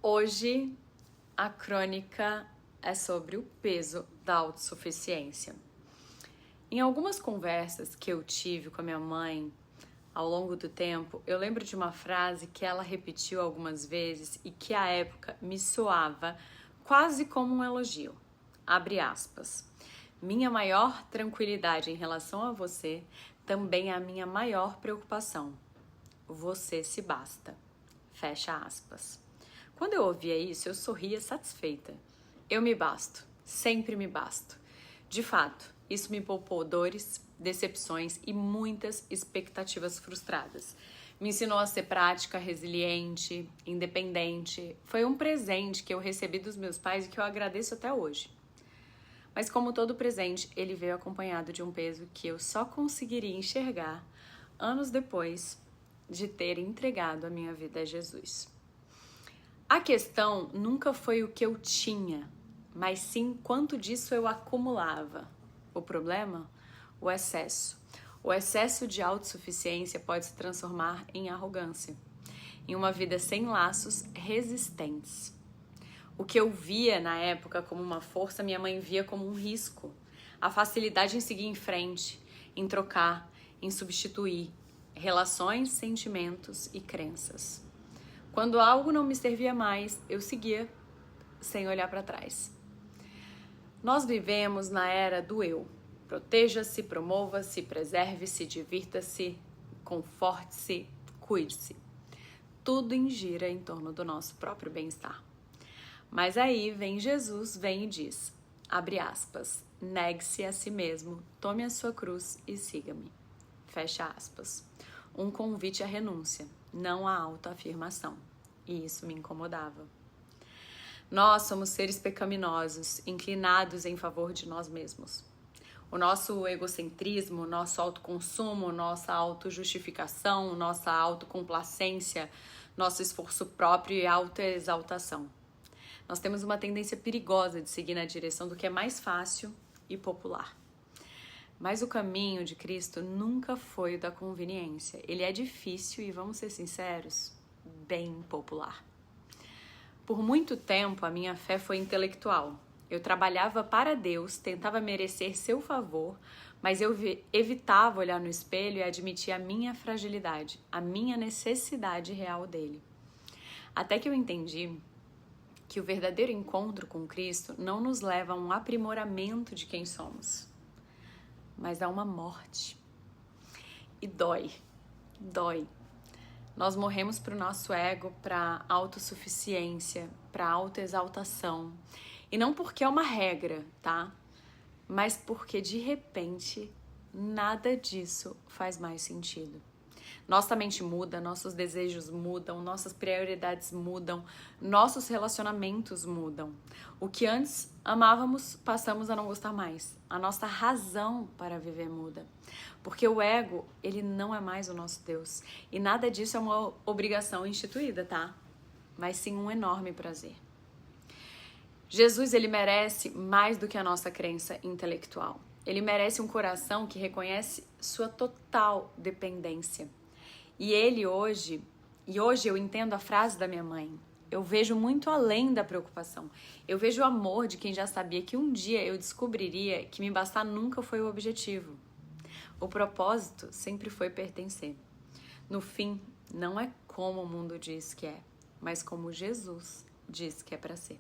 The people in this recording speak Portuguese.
Hoje a crônica é sobre o peso da autossuficiência. Em algumas conversas que eu tive com a minha mãe ao longo do tempo, eu lembro de uma frase que ela repetiu algumas vezes e que à época me soava quase como um elogio. Abre aspas. Minha maior tranquilidade em relação a você também é a minha maior preocupação. Você se basta. Fecha aspas. Quando eu ouvia isso, eu sorria satisfeita. Eu me basto, sempre me basto. De fato, isso me poupou dores, decepções e muitas expectativas frustradas. Me ensinou a ser prática, resiliente, independente. Foi um presente que eu recebi dos meus pais e que eu agradeço até hoje. Mas como todo presente, ele veio acompanhado de um peso que eu só conseguiria enxergar anos depois de ter entregado a minha vida a Jesus. A questão nunca foi o que eu tinha, mas sim quanto disso eu acumulava. O problema? O excesso. O excesso de autossuficiência pode se transformar em arrogância, em uma vida sem laços resistentes. O que eu via na época como uma força, minha mãe via como um risco. A facilidade em seguir em frente, em trocar, em substituir relações, sentimentos e crenças. Quando algo não me servia mais, eu seguia sem olhar para trás. Nós vivemos na era do eu. Proteja-se, promova-se, preserve-se, divirta-se, conforte-se, cuide-se. Tudo gira em torno do nosso próprio bem-estar. Mas aí vem Jesus, vem e diz, abre aspas, negue-se a si mesmo, tome a sua cruz e siga-me. Fecha aspas. Um convite à renúncia, não à autoafirmação. E isso me incomodava. Nós somos seres pecaminosos, inclinados em favor de nós mesmos. O nosso egocentrismo, nosso autoconsumo, nossa autojustificação, nossa autocomplacência, nosso esforço próprio e autoexaltação. Nós temos uma tendência perigosa de seguir na direção do que é mais fácil e popular. Mas o caminho de Cristo nunca foi o da conveniência. Ele é difícil e, vamos ser sinceros, bem popular. Por muito tempo, a minha fé foi intelectual. Eu trabalhava para Deus, tentava merecer seu favor, mas eu evitava olhar no espelho e admitir a minha fragilidade, a minha necessidade real dele. Até que eu entendi que o verdadeiro encontro com Cristo não nos leva a um aprimoramento de quem somos, mas a uma morte. E dói. Nós morremos para o nosso ego, para a autossuficiência, para a autoexaltação. E não porque é uma regra, tá? Mas porque de repente nada disso faz mais sentido. Nossa mente muda, nossos desejos mudam, nossas prioridades mudam, nossos relacionamentos mudam. O que antes amávamos, passamos a não gostar mais. A nossa razão para viver muda. Porque o ego, ele não é mais o nosso Deus. E nada disso é uma obrigação instituída, tá? Mas sim um enorme prazer. Jesus, ele merece mais do que a nossa crença intelectual. Ele merece um coração que reconhece sua total dependência. E hoje eu entendo a frase da minha mãe. Eu vejo muito além da preocupação. Eu vejo o amor de quem já sabia que um dia eu descobriria que me bastar nunca foi o objetivo. O propósito sempre foi pertencer. No fim, não é como o mundo diz que é, mas como Jesus diz que é para ser.